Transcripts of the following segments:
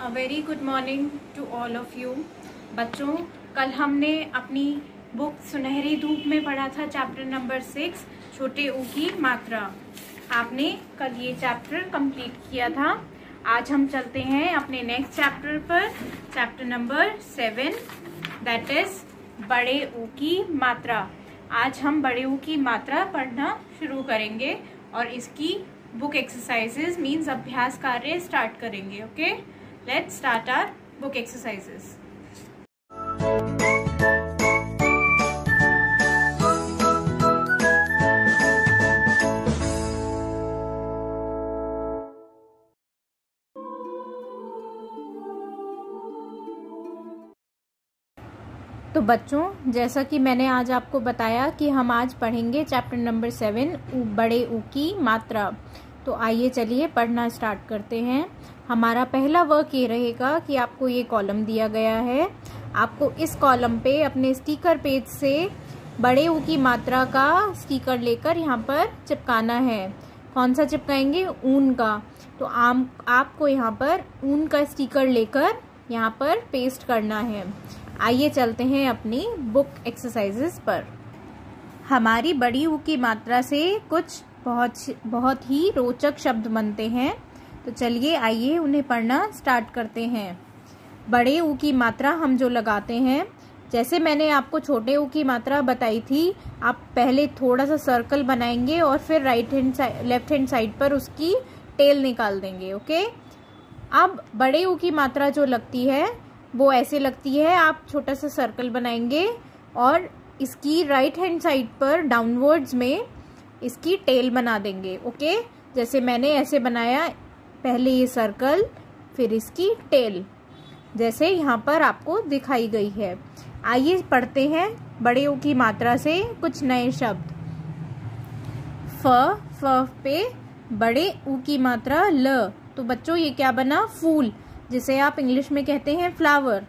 A very good morning to all of you. बच्चों, कल हमने अपनी बुक सुनहरी धूप में पढ़ा था चैप्टर नंबर 6 छोटे ऊ की मात्रा। आपने कल ये चैप्टर कंप्लीट किया था। आज हम चलते हैं अपने नेक्स्ट चैप्टर पर, चैप्टर नंबर 7 दैट इज बड़े ऊ की मात्रा। आज हम बड़े ऊ की मात्रा पढ़ना शुरू करेंगे और इसकी बुक एक्सरसाइजेज मीन्स अभ्यास कार्य स्टार्ट करेंगे। Okay, let's start our book exercises. तो बच्चों, जैसा कि मैंने आज आपको बताया कि हम आज पढ़ेंगे चैप्टर नंबर 7 बड़े ऊ की मात्रा। तो आइए चलिए पढ़ना स्टार्ट करते हैं। हमारा पहला वर्क ये रहेगा कि आपको ये कॉलम दिया गया है। आपको इस कॉलम पे अपने स्टिकर पेज से बड़े ऊ की मात्रा का स्टिकर लेकर यहाँ पर चिपकाना है। कौन सा चिपकाएंगे? ऊन का। तो आपको यहाँ पर ऊन का स्टिकर लेकर यहाँ पर पेस्ट करना है। आइए चलते हैं अपनी बुक एक्सरसाइजेस पर। हमारी बड़ी ऊ की मात्रा से कुछ बहुत ही रोचक शब्द बनते हैं। तो चलिए आइए उन्हें पढ़ना स्टार्ट करते हैं। बड़े ऊ की मात्रा हम जो लगाते हैं, जैसे मैंने आपको छोटे ऊ की मात्रा बताई थी, आप पहले थोड़ा सा सर्कल बनाएंगे और फिर लेफ्ट हैंड साइड पर उसकी टेल निकाल देंगे। ओके, अब बड़े ऊ की मात्रा जो लगती है वो ऐसे लगती है। आप छोटा सा सर्कल बनाएंगे और इसकी राइट हैंड साइड पर डाउनवर्ड्स में इसकी टेल बना देंगे। ओके, जैसे मैंने ऐसे बनाया, पहले ये सर्कल फिर इसकी टेल, जैसे यहाँ पर आपको दिखाई गई है। आइए पढ़ते हैं बड़े ऊ की मात्रा से कुछ नए शब्द। फ पे बड़े ऊ की मात्रा ल। तो बच्चों ये क्या बना? फूल, जिसे आप इंग्लिश में कहते हैं फ्लावर।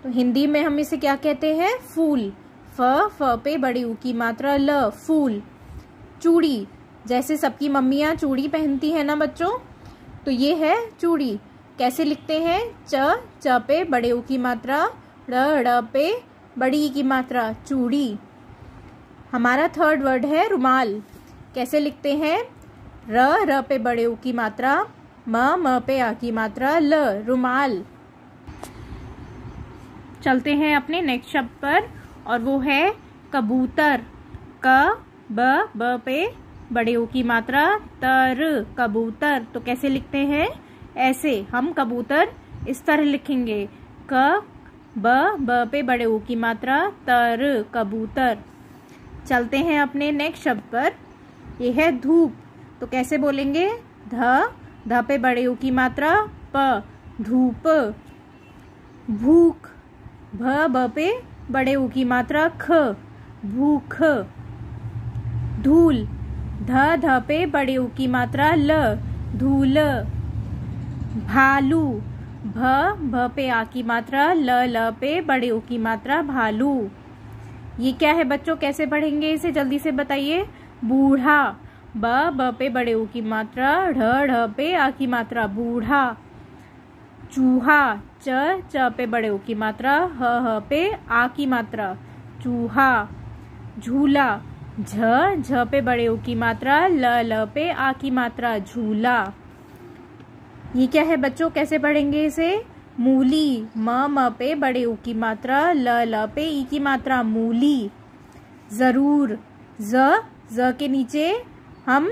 तो हिंदी में हम इसे क्या कहते हैं? फूल। फ पे बड़ी ऊ की मात्रा ल, फूल। चूड़ी, जैसे सबकी मम्मियाँ चूड़ी पहनती है ना बच्चों, तो ये है चूड़ी। कैसे लिखते हैं? च पे बड़े ऊ की मात्रा, ड़ पे बड़ी ई की मात्रा, चूड़ी। हमारा थर्ड वर्ड है रुमाल। कैसे लिखते हैं? र पे बड़े ऊ की मात्रा, म पे आ की मात्रा, ल, रुमाल। चलते हैं अपने नेक्स्ट शब्द पर और वो है कबूतर। क ब पे बड़े ऊ की मात्रा, तर, कबूतर। तो कैसे लिखते हैं? ऐसे हम कबूतर इस तरह लिखेंगे। क ब पे बड़े ऊ की मात्रा, तर, कबूतर। चलते हैं अपने नेक्स्ट शब्द पर, ये है धूप। तो कैसे बोलेंगे? ध पे बड़े ऊ की मात्रा, प, धूप। भूख, भ पे बड़े ऊ की मात्रा, ख, भूख। धूल, ध पे बड़े ऊ की मात्रा, ल, धूल। भालू, भ पे आ की मात्रा, ल पे बड़े ऊ की मात्रा, भालू। ये क्या है बच्चों? कैसे पढ़ेंगे इसे? जल्दी से बताइए। बूढ़ा, ब पे बड़े ऊ की मात्रा, ढ पे आ की मात्रा, बूढ़ा। चूहा, च पे बड़े ऊ की मात्रा, ह पे आ की मात्रा, चूहा। झूला, झ पे बड़े ऊ की मात्रा, ल पे आ की मात्रा, झूला। ये क्या है बच्चों? कैसे पढ़ेंगे इसे? मूली, म पे बड़े ऊ की मात्रा, ल पे ई की मात्रा, मूली। जरूर, ज के नीचे हम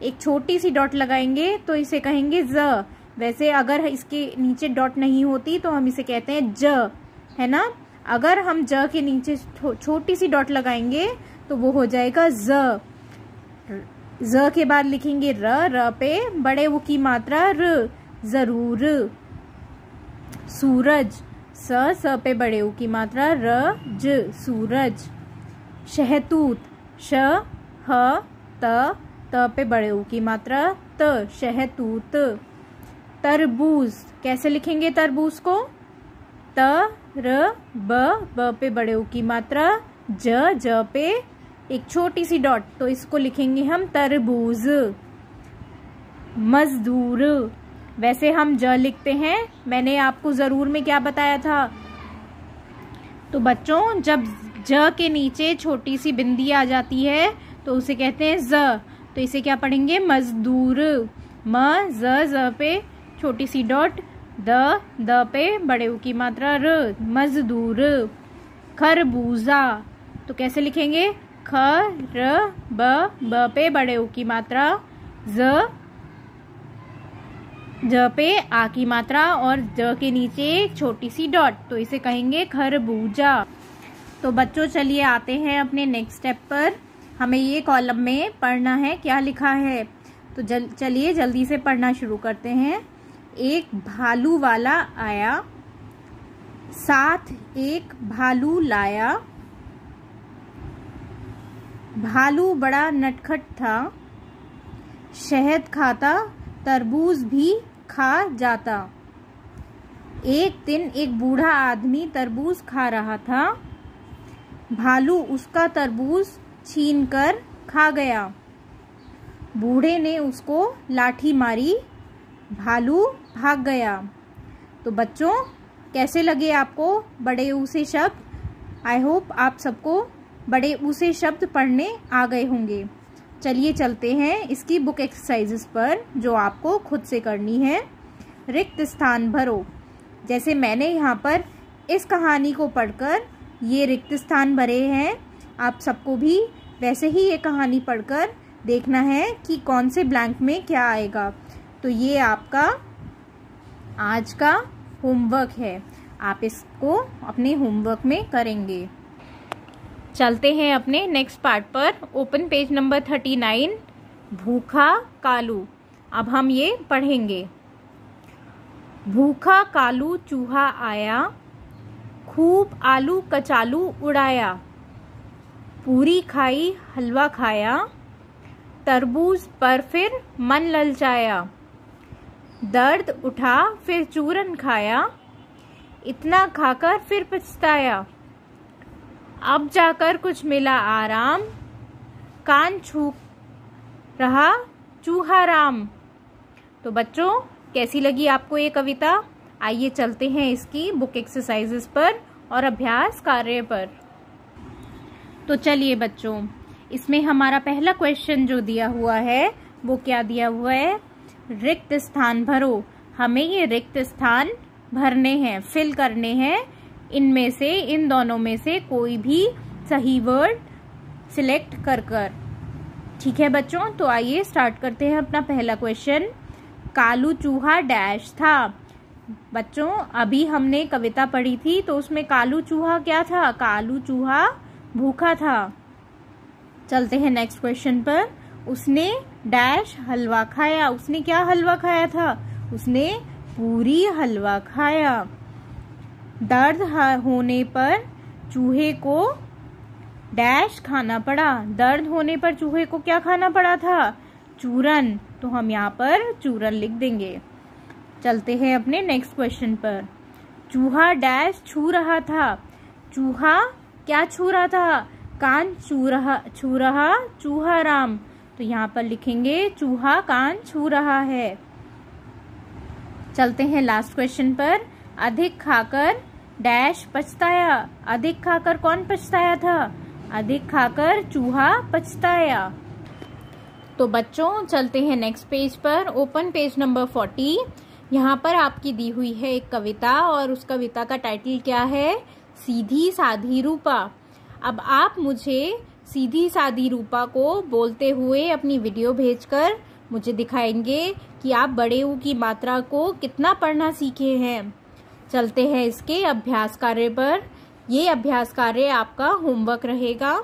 एक छोटी सी डॉट लगाएंगे तो इसे कहेंगे ज। वैसे अगर इसके नीचे डॉट नहीं होती तो हम इसे कहते हैं ज, है ना। अगर हम ज के नीचे छोटी सी डॉट लगाएंगे तो वो हो जाएगा ज। ज के बाद लिखेंगे र पे बड़े ऊ की मात्रा, र, जरूर। सूरज, स पे बड़े ऊ की मात्रा, र, ज, सूरज। शहतूत, श, ह, त पे बड़े ऊ की मात्रा, त, शहतूत। तरबूज, कैसे लिखेंगे तरबूज को? त, र, ब पे बड़े ऊ की मात्रा, ज पे एक छोटी सी डॉट, तो इसको लिखेंगे हम तरबूज। मजदूर, वैसे हम ज लिखते हैं। मैंने आपको ज़रूर में क्या बताया था? तो बच्चों, जब ज के नीचे छोटी सी बिंदी आ जाती है तो उसे कहते हैं ज। तो इसे क्या पढ़ेंगे? मजदूर। म ज पे छोटी सी डॉट, द पे बड़े ऊ की मात्रा र, मजदूर। खरबूजा, तो कैसे लिखेंगे? ख र ब पे बड़े ऊ की मात्रा, ज पे आ की मात्रा और ज के नीचे एक छोटी सी डॉट, तो इसे कहेंगे खरबूजा। तो बच्चों चलिए आते हैं अपने नेक्स्ट स्टेप पर। हमें ये कॉलम में पढ़ना है क्या लिखा है। तो चलिए जल्दी से पढ़ना शुरू करते हैं। एक भालू वाला आया, साथ एक भालू लाया। भालू बड़ा नटखट था, शहद खाता तरबूज भी खा जाता। एक दिन एक बूढ़ा आदमी तरबूज खा रहा था। भालू उसका तरबूज छीनकर खा गया। बूढ़े ने उसको लाठी मारी, भालू भाग गया। तो बच्चों, कैसे लगे आपको बड़े ऊ से शब्द? आई होप आप सबको बड़े ऊ से शब्द पढ़ने आ गए होंगे। चलिए चलते हैं इसकी बुक एक्सरसाइजेस पर, जो आपको खुद से करनी है। रिक्त स्थान भरो। जैसे मैंने यहाँ पर इस कहानी को पढ़कर ये रिक्त स्थान भरे हैं, आप सबको भी वैसे ही ये कहानी पढ़कर देखना है कि कौन से ब्लैंक में क्या आएगा। तो ये आपका आज का होमवर्क है, आप इसको अपने होमवर्क में करेंगे। चलते हैं अपने नेक्स्ट पार्ट पर। ओपन पेज नंबर 39, भूखा कालू। अब हम ये पढ़ेंगे। भूखा कालू चूहा आया, खूब आलू कचालू उड़ाया। पूरी खाई हलवा खाया, तरबूज पर फिर मन ललचाया। दर्द उठा फिर चूरन खाया, इतना खाकर फिर पछताया। अब जाकर कुछ मिला आराम, कान छू रहा चूहा राम। तो बच्चों, कैसी लगी आपको ये कविता? आइए चलते हैं इसकी बुक एक्सरसाइजेस पर और अभ्यास कार्य पर। तो चलिए बच्चों, इसमें हमारा पहला क्वेश्चन जो दिया हुआ है वो क्या दिया हुआ है? रिक्त स्थान भरो। हमें ये रिक्त स्थान भरने हैं, फिल करने हैं। इनमें से, इन दोनों में से कोई भी सही वर्ड सिलेक्ट कर कर। ठीक है बच्चों, तो आइए स्टार्ट करते हैं अपना पहला क्वेश्चन। कालू चूहा डैश था। बच्चों, अभी हमने कविता पढ़ी थी तो उसमें कालू चूहा क्या था? कालू चूहा भूखा था। चलते हैं नेक्स्ट क्वेश्चन पर। उसने डैश हलवा खाया। उसने क्या हलवा खाया था? उसने पूरी हलवा खाया। दर्द होने पर चूहे को डैश खाना पड़ा। दर्द होने पर चूहे को क्या खाना पड़ा था? चूरन। तो हम यहाँ पर चूरन लिख देंगे। चलते हैं अपने नेक्स्ट क्वेश्चन पर। चूहा डैश छू रहा था। चूहा क्या छू रहा था? कान छू रहा चूहा राम। तो यहाँ पर लिखेंगे चूहा कान छू रहा है। चलते हैं लास्ट क्वेश्चन पर। अधिक खाकर डैश पछताया। अधिक खाकर कौन पछताया था? अधिक खाकर चूहा पछताया। तो बच्चों, चलते हैं नेक्स्ट पेज पर। Open page number 40। यहाँ पर आपकी दी हुई है एक कविता और उस कविता का टाइटल क्या है? सीधी साधी रूपा। अब आप मुझे सीधी साधी रूपा को बोलते हुए अपनी वीडियो भेजकर मुझे दिखाएंगे कि आप बड़े ऊ की मात्रा को कितना पढ़ना सीखे हैं। चलते हैं इसके अभ्यास कार्य पर। ये अभ्यास कार्य आपका होमवर्क रहेगा।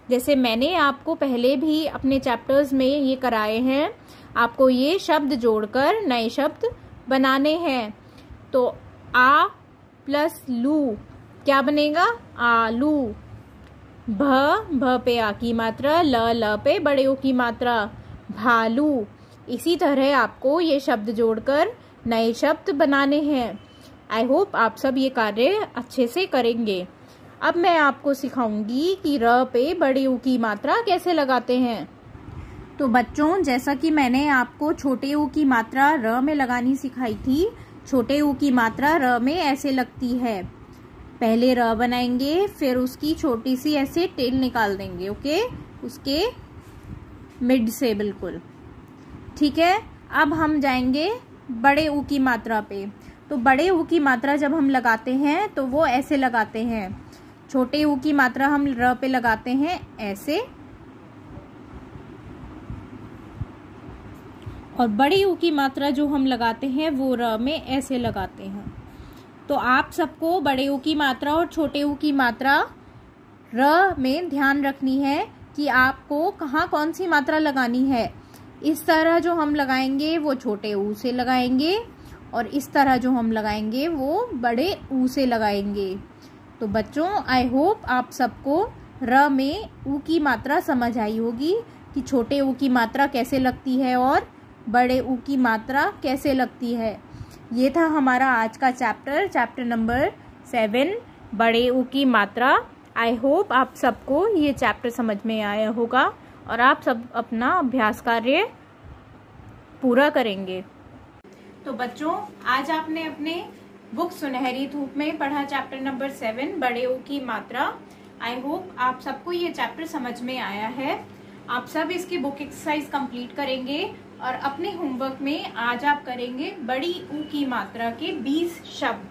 जैसे मैंने आपको पहले भी अपने चैप्टर्स में ये कराए हैं, आपको ये शब्द जोड़कर नए शब्द बनाने हैं। तो आ प्लस लू क्या बनेगा? आलू। भ पे आ की मात्रा, ल पे बड़े ओ की मात्रा, भालू। इसी तरह आपको ये शब्द जोड़कर नए शब्द बनाने हैं। आई होप आप सब ये कार्य अच्छे से करेंगे। अब मैं आपको सिखाऊंगी कि र पे बड़े ऊ की मात्रा कैसे लगाते हैं। तो बच्चों, जैसा कि मैंने आपको छोटे ऊ की मात्रा र में लगानी सिखाई थी, छोटे ऊ की मात्रा र में ऐसे लगती है। पहले र बनाएंगे, फिर उसकी छोटी सी ऐसे टेल निकाल देंगे, ओके, उसके मिड से बिल्कुल, ठीक है। अब हम जाएंगे बड़े ऊ की मात्रा पे। तो बड़े ऊ की मात्रा जब हम लगाते हैं तो वो ऐसे लगाते हैं। छोटे ऊ की मात्रा हम र पे लगाते हैं ऐसे, और बड़ी ऊ की मात्रा जो हम लगाते हैं वो र में ऐसे लगाते हैं। तो आप सबको बड़े ऊ की मात्रा और छोटे ऊ की मात्रा र में ध्यान रखनी है कि आपको कहाँ कौन सी मात्रा लगानी है। इस तरह जो हम लगाएंगे वो छोटे ऊ से लगाएंगे, और इस तरह जो हम लगाएंगे वो बड़े ऊ से लगाएंगे। तो बच्चों, आई होप आप सबको र में ऊ की मात्रा समझ आई होगी कि छोटे ऊ की मात्रा कैसे लगती है और बड़े ऊ की मात्रा कैसे लगती है। ये था हमारा आज का चैप्टर नंबर 7, बड़े ऊ की मात्रा। आई होप आप सबको ये चैप्टर समझ में आया होगा और आप सब अपना अभ्यास कार्य पूरा करेंगे। तो बच्चों, आज आपने अपने बुक सुनहरी धूप में पढ़ा चैप्टर नंबर 7, बड़े ऊ की मात्रा। आई होप आप सबको ये चैप्टर समझ में आया है। आप सब इसकी बुक एक्सरसाइज कंप्लीट करेंगे और अपने होमवर्क में आज आप करेंगे बड़ी ऊ की मात्रा के 20 शब्द।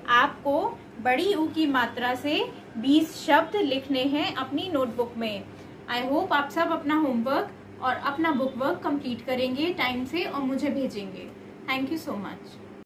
आपको बड़ी ऊ की मात्रा से 20 शब्द लिखने हैं अपनी नोटबुक में। आई होप आप सब अपना होमवर्क और अपना बुक वर्क कंप्लीट करेंगे टाइम से और मुझे भेजेंगे। Thank you so much.